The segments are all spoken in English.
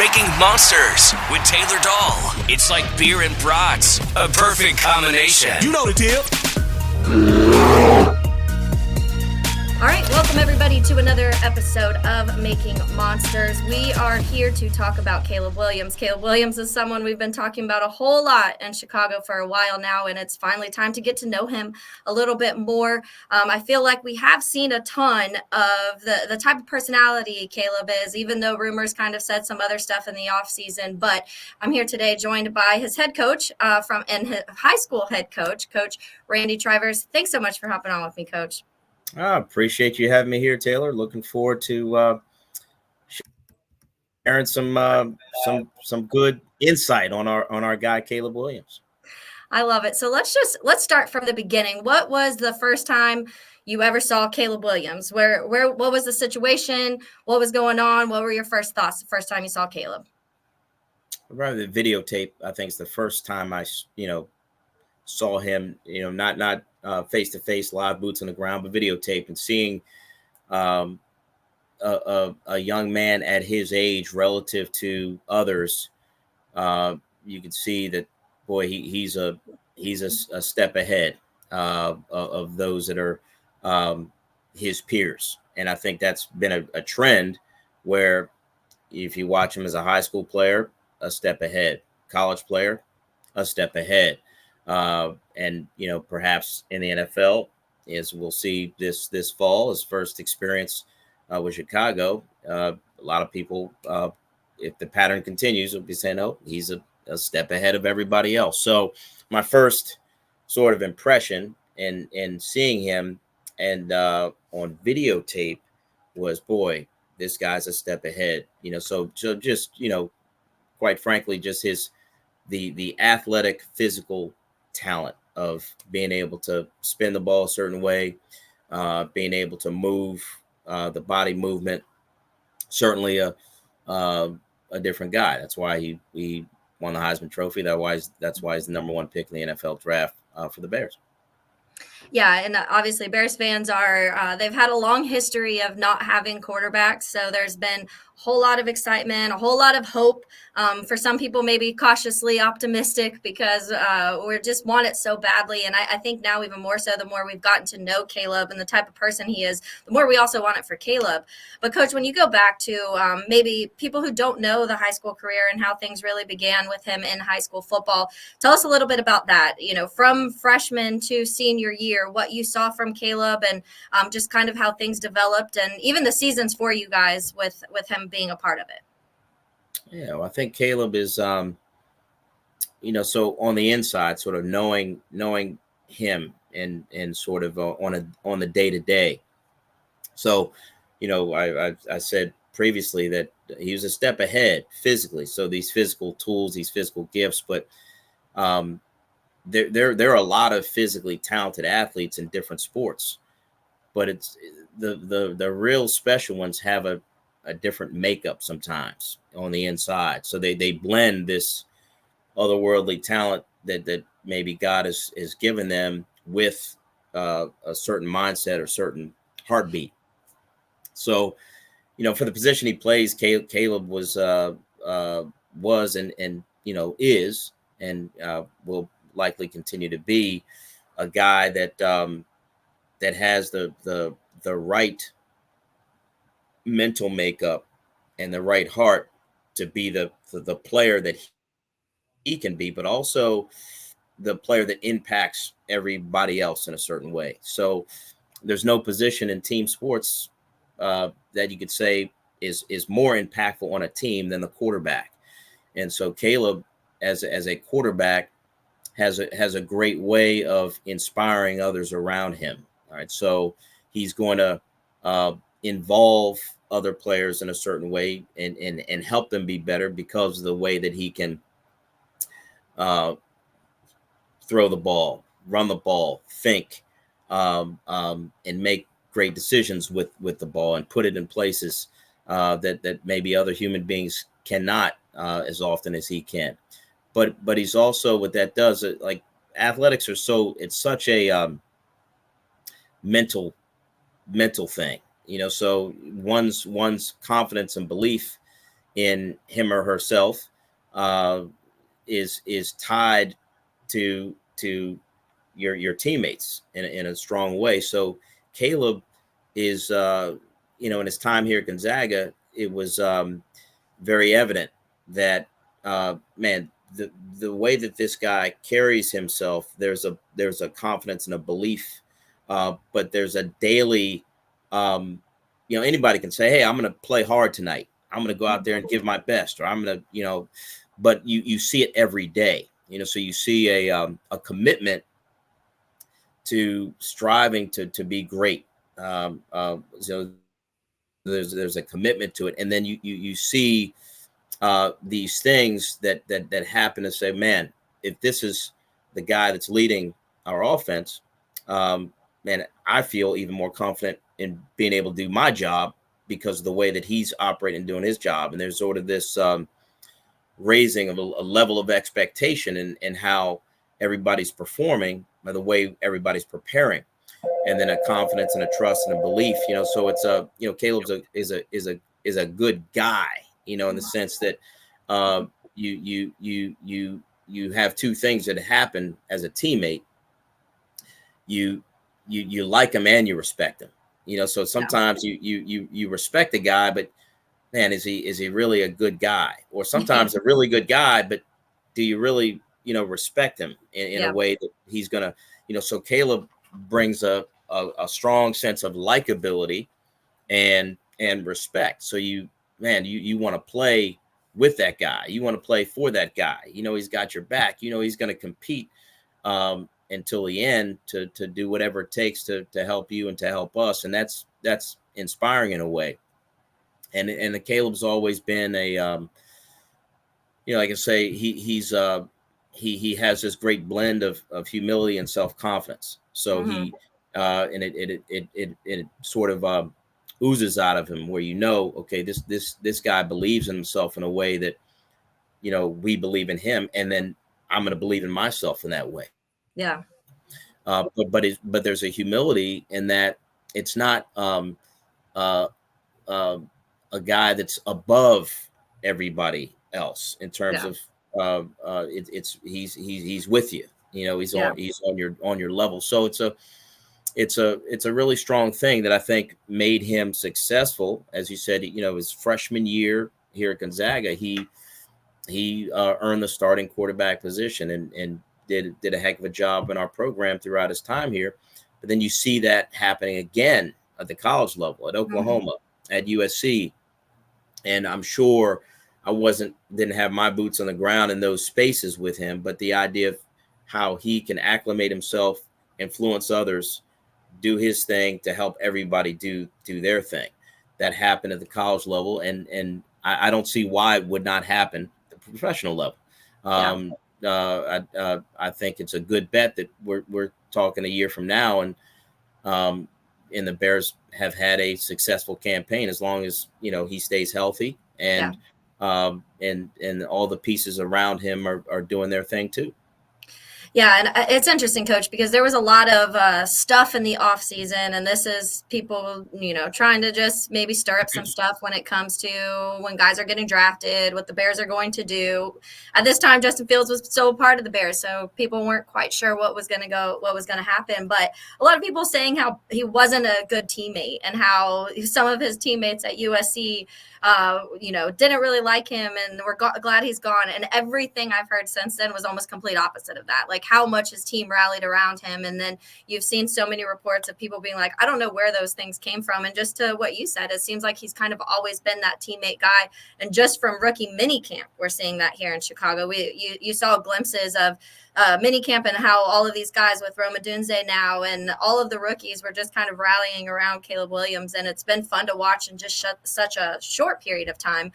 Making Monsters with Taylor Dahl. It's like beer and brats, a perfect combination. You know the deal. All right, welcome everybody to another episode of Making Monsters. We are here to talk about Caleb Williams. Caleb Williams is someone we've been talking about a whole lot in Chicago for a while now, and it's finally time to get to know him a little bit more. I feel like we have seen a ton of the type of personality Caleb is, even though rumors kind of said some other stuff in the offseason. But I'm here today joined by his head coach and his high school head coach, Coach Randy Trivers. Thanks so much for hopping on with me, Coach. I appreciate you having me here, Taylor. Looking forward to sharing some good insight on our guy Caleb Williams. I love it. So let's start from the beginning. What was the first time you ever saw Caleb Williams? What was the situation? What was going on? What were your first thoughts the first time you saw Caleb? Rather the videotape, I think, is the first time I saw him. Not face to face, live boots on the ground, but videotape, and seeing a young man at his age relative to others. You can see that, boy, he's a step ahead of those that are his peers. And I think that's been a trend where if you watch him as a high school player, a step ahead, college player, a step ahead. And perhaps in the NFL, as we'll see this fall, his first experience with Chicago, a lot of people, if the pattern continues, will be saying, "Oh, he's a step ahead of everybody else." So my first sort of impression in seeing him and on videotape was, boy, this guy's a step ahead. So just quite frankly, just the athletic, physical talent of being able to spin the ball a certain way, being able to move, the body movement, certainly a different guy. That's why he won the Heisman Trophy. That's why he's the number one pick in the NFL draft for the Bears. Yeah, and obviously Bears fans they've had a long history of not having quarterbacks. So there's been a whole lot of excitement, a whole lot of hope. For some people, maybe cautiously optimistic because we just want it so badly. And I think now even more so, the more we've gotten to know Caleb and the type of person he is, the more we also want it for Caleb. But Coach, when you go back to maybe people who don't know the high school career and how things really began with him in high school football, tell us a little bit about that, from freshman to senior year, what you saw from Caleb and just kind of how things developed and even the seasons for you guys with him being a part of it. Yeah, well, I think Caleb is, so on the inside, sort of knowing him and sort of on the day to day. So, I said previously that he was a step ahead physically. So these physical tools, these physical gifts, but there are a lot of physically talented athletes in different sports, but it's the real special ones have a different makeup sometimes on the inside. So they blend this otherworldly talent that maybe God has given them with a certain mindset or certain heartbeat. So, for the position he plays, Caleb was and is and will likely continue to be a guy that has the right mental makeup and the right heart to be the player that he can be, but also the player that impacts everybody else in a certain way. So there's no position in team sports that you could say is more impactful on a team than the quarterback. And so Caleb, as a quarterback, has a great way of inspiring others around him. All right, so he's going to involve other players in a certain way and help them be better because of the way that he can throw the ball, run the ball, think, and make great decisions with the ball and put it in places that maybe other human beings cannot as often as he can. But he's also, what that does, like athletics are it's such a mental thing, so one's confidence and belief in him or herself is tied to your teammates in a strong way. So Caleb is in his time here at Gonzaga, it was very evident that man, the way that this guy carries himself, there's a confidence and a belief, but there's a daily anybody can say, hey, I'm going to play hard tonight, I'm going to go out there and give my best, or I'm going to but you see it every day, so you see a commitment to striving to be great. So there's a commitment to it, and then you see these things that happen to say, man, if this is the guy that's leading our offense, man, I feel even more confident in being able to do my job because of the way that he's operating and doing his job. And there's sort of this raising of a level of expectation in how everybody's performing by the way everybody's preparing, and then a confidence and a trust and a belief. So it's Caleb's is a good guy, in the sense that you have two things that happen as a teammate. You like him and you respect him. So sometimes you respect the guy, but man, is he really a good guy? Or sometimes a really good guy, but do you really respect him in a way that he's gonna so Caleb brings a strong sense of likability and respect. So you want to play with that guy, you want to play for that guy, he's got your back, he's going to compete until the end to do whatever it takes to help you and to help us, and that's inspiring in a way. And the Caleb's always been a like I say, he has this great blend of humility and self-confidence. So he and it sort of oozes out of him, where okay, this guy believes in himself in a way that we believe in him, and then I'm going to believe in myself in that way. Yeah. But there's a humility in that it's not a guy that's above everybody else in terms of he's with you, he's on your level. So it's a really strong thing that I think made him successful. As you said, his freshman year here at Gonzaga, he earned the starting quarterback position and did a heck of a job in our program throughout his time here. But then you see that happening again at the college level, at Oklahoma, at USC. And I'm sure I didn't have my boots on the ground in those spaces with him, but the idea of how he can acclimate himself, influence others, do his thing to help everybody do their thing, that happened at the college level. And I don't see why it would not happen at the professional level. I think it's a good bet that we're talking a year from now, and the Bears have had a successful campaign as long as he stays healthy, and all the pieces around him are doing their thing too. Yeah, and it's interesting, Coach, because there was a lot of stuff in the off season, and this is people, trying to just maybe stir up some stuff when it comes to when guys are getting drafted, what the Bears are going to do. At this time, Justin Fields was still a part of the Bears, so people weren't quite sure what was going to happen. But a lot of people saying how he wasn't a good teammate, and how some of his teammates at USC didn't really like him, and we're glad he's gone. And everything I've heard since then was almost complete opposite of that. Like how much his team rallied around him. And then you've seen so many reports of people being like, I don't know where those things came from. And just to what you said, it seems like he's kind of always been that teammate guy. And just from rookie mini camp, we're seeing that here in Chicago. You saw glimpses of mini camp and how all of these guys with Rome Odunze now and all of the rookies were just kind of rallying around Caleb Williams. And it's been fun to watch in just such a short period of time.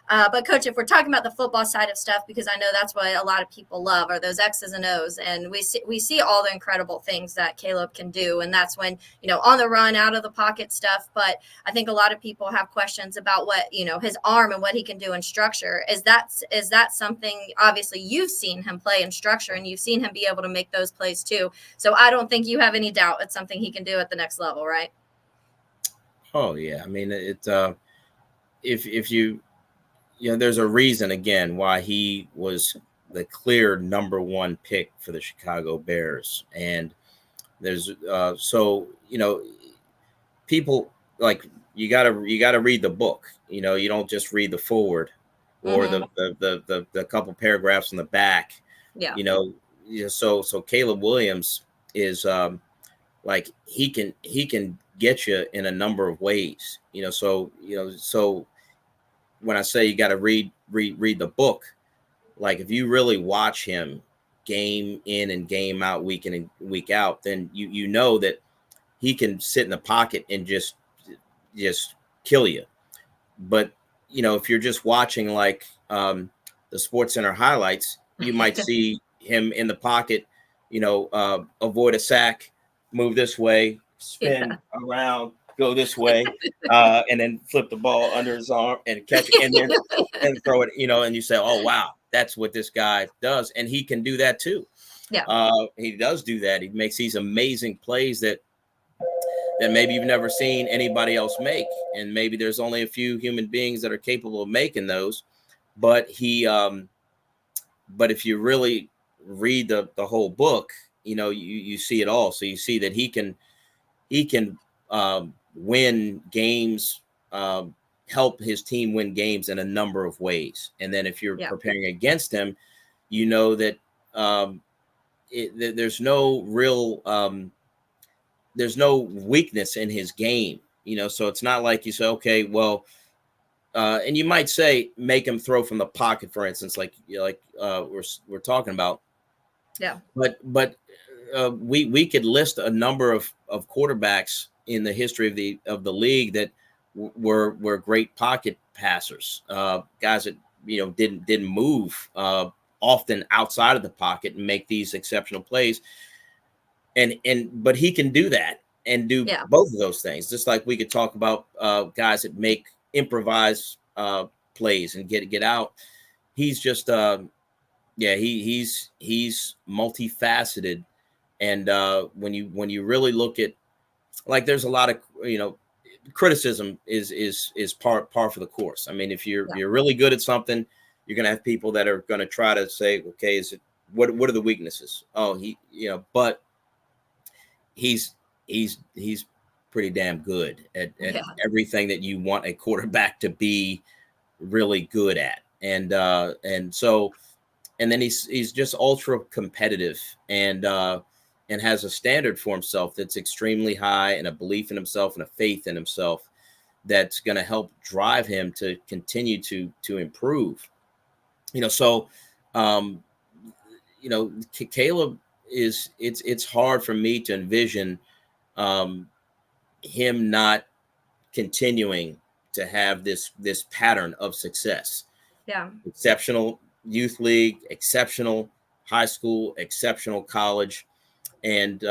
But Coach, if we're talking about the football side of stuff, because I know that's what a lot of people love, are those X's and O's. And we see all the incredible things that Caleb can do. And that's when, on the run, out of the pocket stuff. But I think a lot of people have questions about what, his arm and what he can do in structure. Is that something, obviously you've seen him play in structure and you've seen him be able to make those plays too. So I don't think you have any doubt it's something he can do at the next level, right? Oh yeah. I mean, if there's a reason again why he was the clear number one pick for the Chicago Bears. And there's people like you gotta read the book. You don't just read the forward or Mm-hmm. the couple paragraphs in the back. Yeah. So Caleb Williams is like he can get you in a number of ways. So when I say you got to read the book, like if you really watch him game in and game out, week in and week out, then you know that he can sit in the pocket and just kill you. But if you're just watching like the Sports Center highlights, you might see him in the pocket, avoid a sack, move this way, spin around, go this way, and then flip the ball under his arm and catch it, and then and throw it. And you say, "Oh wow, that's what this guy does," and he can do that too. Yeah. He does do that. He makes these amazing plays that maybe you've never seen anybody else make. And maybe there's only a few human beings that are capable of making those. But but if you really read the whole book, you see it all. So you see that he can win games, help his team win games in a number of ways. And then if you're preparing against him, that there's no real there's no weakness in his game, so it's not like you say, okay, well, and you might say, make him throw from the pocket, for instance, like we're talking about. Yeah. But we could list a number of quarterbacks in the history of the league that were great pocket passers, guys that, didn't move often outside of the pocket and make these exceptional plays. But he can do that and do both of those things. Just like we could talk about guys that make improvise plays and get out. He's just he's multifaceted. And when you really look at, like, there's a lot of criticism is par for the course. I mean, if you're really good at something, you're gonna have people that are gonna try to say, okay, is it what are the weaknesses? Oh, but he's pretty damn good at everything that you want a quarterback to be really good at. And then he's just ultra competitive and has a standard for himself that's extremely high, and a belief in himself and a faith in himself that's going to help drive him to continue to improve. Caleb it's hard for me to envision him not continuing to have this pattern of success. Yeah. Exceptional youth league, exceptional high school, exceptional college. And,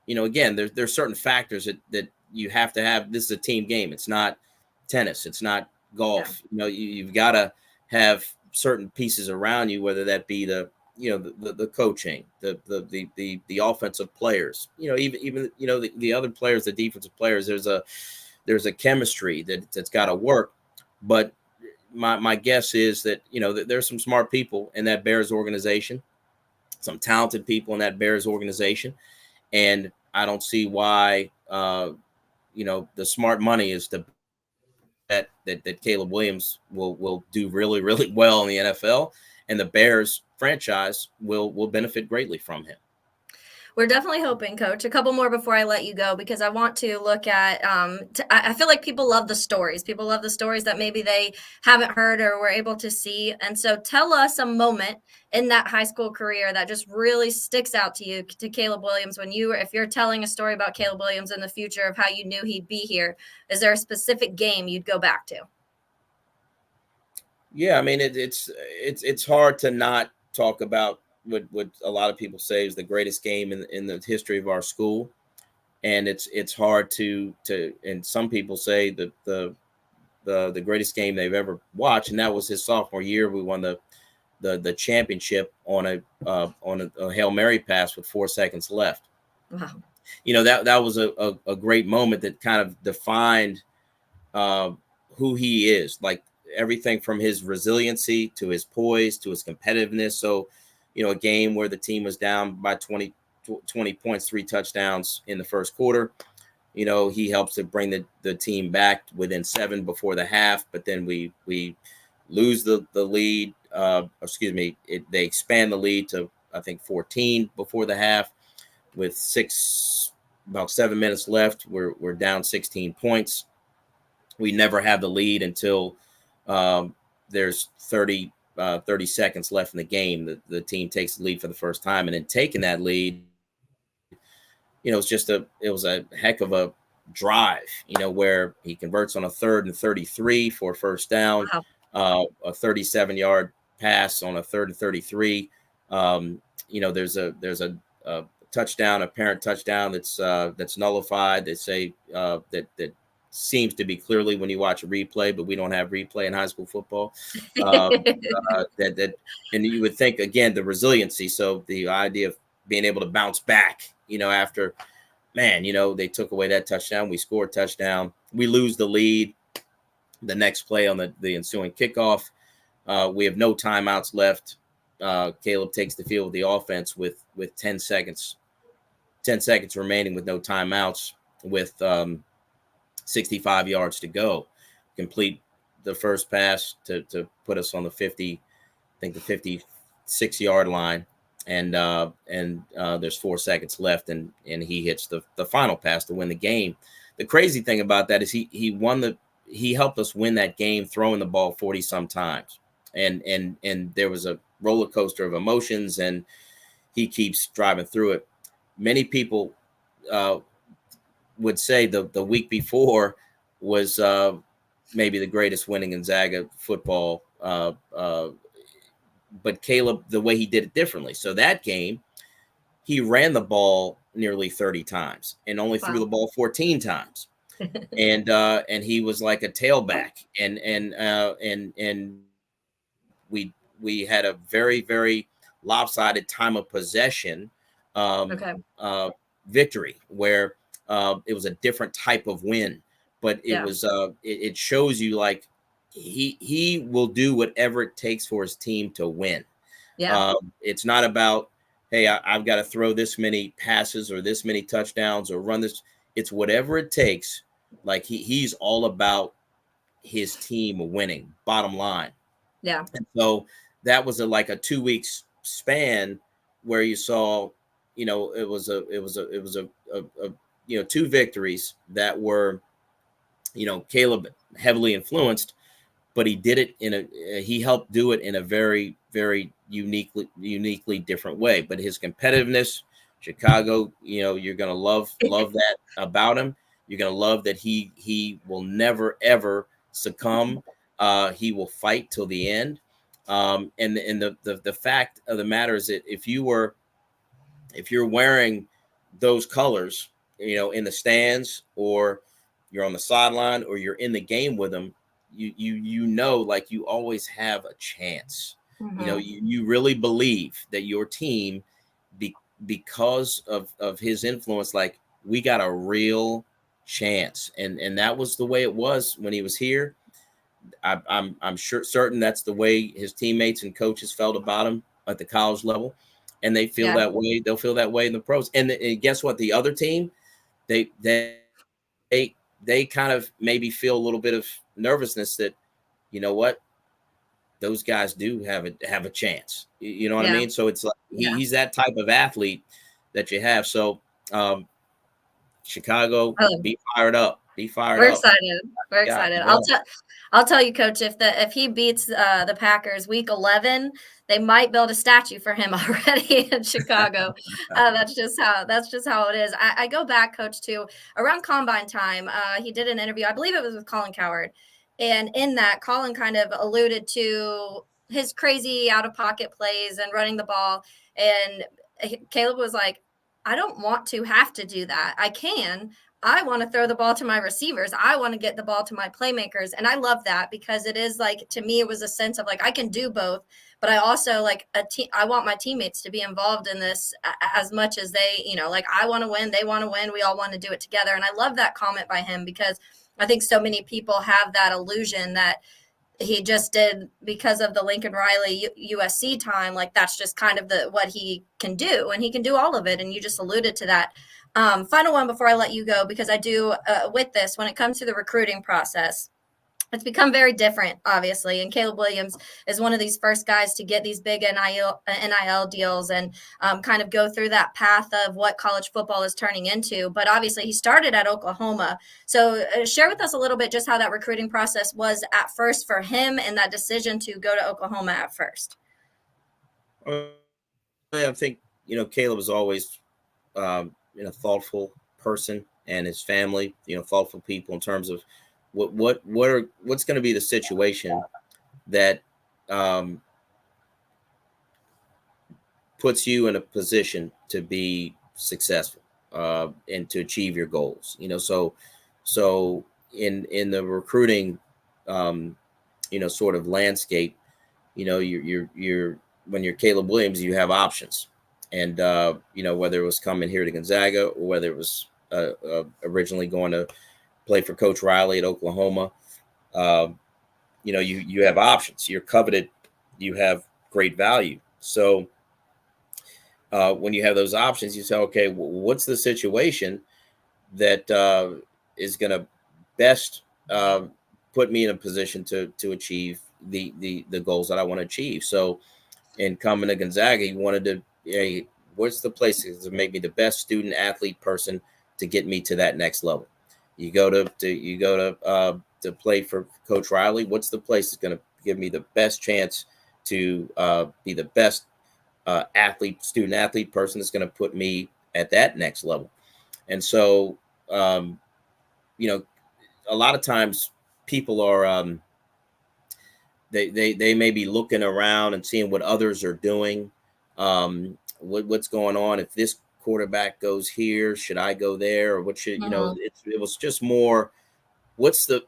again, there's certain factors that you have to have. This is a team game. It's not tennis. It's not golf. Yeah. You've got to have certain pieces around you, whether that be the coaching, the offensive players, even the other players, the defensive players. There's a chemistry that's got to work. But my guess is that there's some smart people in that Bears organization, some talented people in that Bears organization, and I don't see why the smart money is to bet that Caleb Williams will do really, really well in the NFL, and the Bears franchise will benefit greatly from him. We're definitely hoping, Coach. A couple more before I let you go, because I want to look at I feel like people love the stories. People love the stories that maybe they haven't heard or were able to see. And so tell us a moment in that high school career that just really sticks out to you, to Caleb Williams, if you're telling a story about Caleb Williams in the future of how you knew he'd be here. Is there a specific game you'd go back to? Yeah, I mean, it's hard to not talk about what a lot of people say is the greatest game in the history of our school. And it's hard to and some people say that the greatest game they've ever watched, and that was his sophomore year. We won the championship on a Hail Mary pass with 4 seconds left. Wow. That was a great moment that kind of defined who he is. Like, everything from his resiliency to his poise to his competitiveness. So, a game where the team was down by 20 points, 3 touchdowns in the first quarter. He helps to bring the team back within 7 before the half, but then we lose the lead. They expand the lead to, I think, 14 before the half. With about 7 minutes left, we're down 16 points. We never have the lead until there's 30 seconds left in the game. The team takes the lead for the first time, and then taking that lead, it was a heck of a drive, where he converts on a 3rd and 33 for a first down, Wow. a 37-yard pass on a 3rd and 33. There's a touchdown, apparent touchdown that's nullified. They say that seems to be clearly when you watch a replay, but we don't have replay in high school football. And you would think, again, the resiliency. So the idea of being able to bounce back, after, they took away that touchdown. We score a touchdown. We lose the lead. The next play on the ensuing kickoff, we have no timeouts left. Caleb takes the field with the offense with 10 seconds remaining with no timeouts, with 65 yards to go. Complete the first pass to put us on the 56-yard line. And there's 4 seconds left, and he hits the final pass to win the game. The crazy thing about that is he helped us win that game, throwing the ball 40 some times. And there was a roller coaster of emotions, and he keeps driving through it. Many people would say the week before was maybe the greatest win in Gonzaga football. But Caleb, the way he did it differently. So that game, he ran the ball nearly 30 times and only threw the ball 14 times. And he was like a tailback. And we had a very, very lopsided time of possession victory, where it was a different type of win, but it was it shows you, like, he will do whatever it takes for his team to win. It's not about, hey, I've got to throw this many passes or this many touchdowns or run this. It's whatever it takes. Like, he's all about his team winning, bottom line. Yeah. And so that was like a 2 weeks span where you saw, it was a 2 victories that were, Caleb heavily influenced, but he did it he helped do it in a very, very uniquely different way. But his competitiveness, Chicago, you're going to love that about him. You're going to love that he will never, ever succumb. He will fight till the end. And the fact of the matter is that if you're wearing those colors, in the stands, or you're on the sideline, or you're in the game with them, like, you always have a chance. Mm-hmm. You really believe that your team, because of his influence, like, we got a real chance. And that was the way it was when he was here. I'm certain that's the way his teammates and coaches felt about him at the college level, and they feel that way. They'll feel that way in the pros. And guess what? The other team, they kind of maybe feel a little bit of nervousness that, what, those guys do have a chance. You know what I mean? So it's like he's that type of athlete that you have. So Chicago, be fired up. Be fired up. We're excited. I'll tell you, Coach, if he beats the Packers week 11, they might build a statue for him already in Chicago. That's just how it is. I go back, Coach, to around Combine time. He did an interview, I believe it was with Colin Cowherd. And in that, Colin kind of alluded to his crazy out-of-pocket plays and running the ball. And Caleb was like, I don't want to have to do that. I want to throw the ball to my receivers. I want to get the ball to my playmakers. And I love that, because it is like, to me, it was a sense of like, I can do both, but I also like I want my teammates to be involved in this as much as they, like, I want to win, they want to win. We all want to do it together. And I love that comment by him, because I think so many people have that illusion that he just did because of the Lincoln Riley USC time. Like that's just kind of what he can do, and he can do all of it. And you just alluded to that. Final one before I let you go, because I do with this, when it comes to the recruiting process, it's become very different, obviously. And Caleb Williams is one of these first guys to get these big NIL deals and kind of go through that path of what college football is turning into. But obviously, he started at Oklahoma. So share with us a little bit just how that recruiting process was at first for him and that decision to go to Oklahoma at first. I think, Caleb is always a thoughtful person, and his family, thoughtful people in terms of what's going to be the situation that puts you in a position to be successful and to achieve your goals. So in the recruiting sort of landscape, you're when you're Caleb Williams, you have options, and whether it was coming here to Gonzaga or whether it was originally going to play for Coach Riley at Oklahoma, you have options. You're coveted. You have great value. So when you have those options, you say, okay, what's the situation that is going to best put me in a position to achieve the goals that I want to achieve? So in coming to Gonzaga, he wanted to, what's the place to make me the best student athlete person to get me to that next level? You go to play for Coach Riley. What's the place that's going to give me the best chance to be the best student athlete person that's going to put me at that next level? And so, a lot of times people are they may be looking around and seeing what others are doing. What's going on? If this quarterback goes here, should I go there? Or what should, it was just more, what's the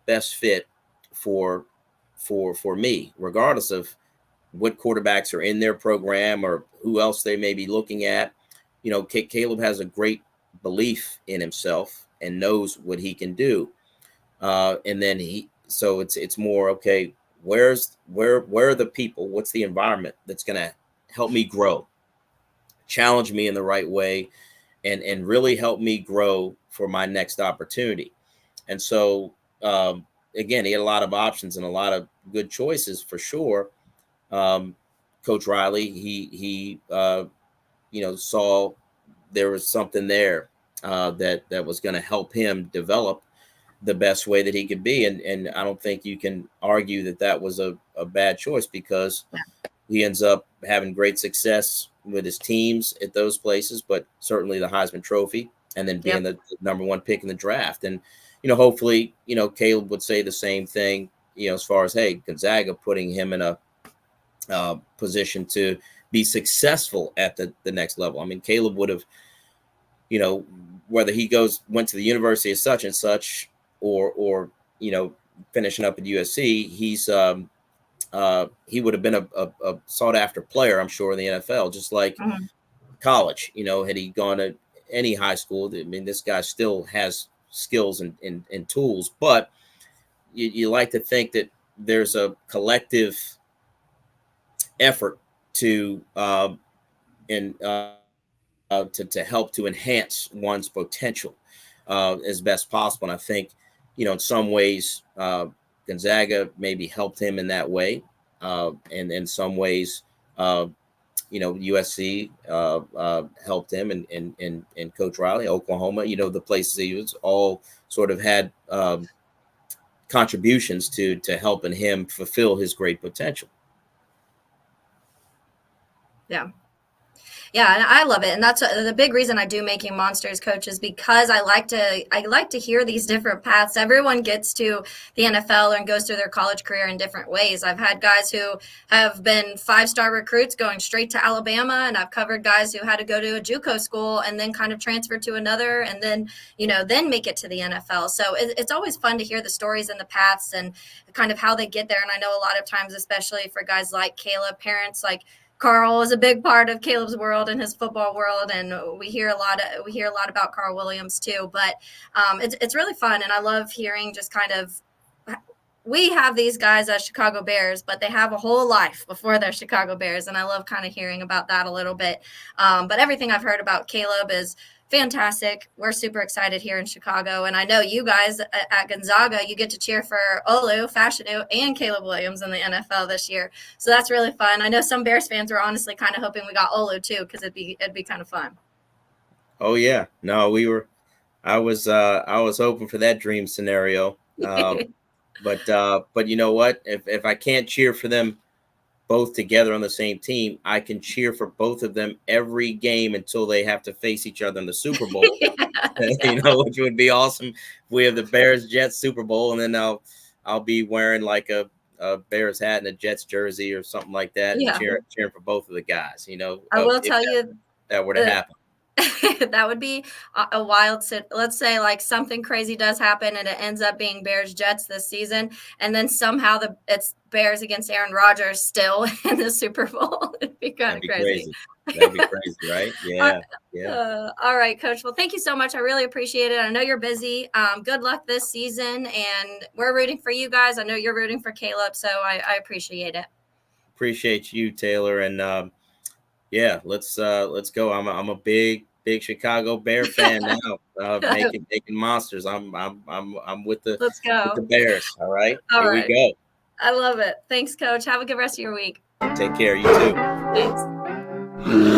best fit for me, regardless of what quarterbacks are in their program or who else they may be looking at. Caleb has a great belief in himself and knows what he can do. And then so it's more, okay, where are the people? What's the environment that's going to help me grow, challenge me in the right way, and really help me grow for my next opportunity? And so, again, he had a lot of options and a lot of good choices for sure. Coach Riley, he saw there was something there that was going to help him develop the best way that he could be. And I don't think you can argue that was a bad choice, because he ends up having great success with his teams at those places, but certainly the Heisman Trophy, and then being the number one pick in the draft. And, hopefully, Caleb would say the same thing, as far as, hey, Gonzaga putting him in a position to be successful at the next level. I mean, Caleb would have, whether he went to the University of such and such, or finishing up at USC, he would have been a sought after player, I'm sure, in the NFL, just like college. Had he gone to any high school, I mean, this guy still has skills and tools, but you like to think that there's a collective effort to help to enhance one's potential as best possible. And I think, in some ways, Gonzaga maybe helped him in that way. And in some ways, USC helped him, and Coach Riley, Oklahoma, the places he was, all sort of had contributions to helping him fulfill his great potential. Yeah, and I love it, and that's the big reason I do Making Monsters, Coach, is because I like to hear these different paths. Everyone gets to the NFL and goes through their college career in different ways. I've had guys who have been 5-star recruits going straight to Alabama, and I've covered guys who had to go to a JUCO school and then kind of transfer to another, and then then make it to the NFL. So it's always fun to hear the stories and the paths and kind of how they get there. And I know a lot of times, especially for guys like Caleb, parents like Carl is a big part of Caleb's world and his football world, and we hear a lot about Carl Williams too. But it's really fun, and I love hearing just kind of we have these guys as Chicago Bears, but they have a whole life before they're Chicago Bears. And I love kind of hearing about that a little bit. But everything I've heard about Caleb is fantastic. We're super excited here in Chicago. And I know you guys at Gonzaga, you get to cheer for Olu, Fashanu, and Caleb Williams in the NFL this year. So that's really fun. I know some Bears fans were honestly kind of hoping we got Olu too, because it'd be kind of fun. Oh yeah. No, I was hoping for that dream scenario. But you know what? If I can't cheer for them both together on the same team, I can cheer for both of them every game until they have to face each other in the Super Bowl. You know, which would be awesome. If we have the Bears Jets Super Bowl, and then I'll be wearing like a Bears hat and a Jets jersey or something like that, and cheering for both of the guys. You know, I will tell you that were to happen. That would be a wild let's say like something crazy does happen and it ends up being Bears Jets this season, and then somehow it's Bears against Aaron Rodgers still in the Super Bowl. It'd be kind of crazy. That'd be crazy, right? Yeah. All right, Coach. Well, thank you so much. I really appreciate it. I know you're busy. Good luck this season, and we're rooting for you guys. I know you're rooting for Caleb, so I appreciate it. Appreciate you, Taylor, and yeah, let's go. I'm a big Chicago Bear fan now. Making monsters. I'm with the Let's go with the Bears. All right. All Here right. we go. I love it. Thanks, Coach. Have a good rest of your week. Take care. You too. Thanks.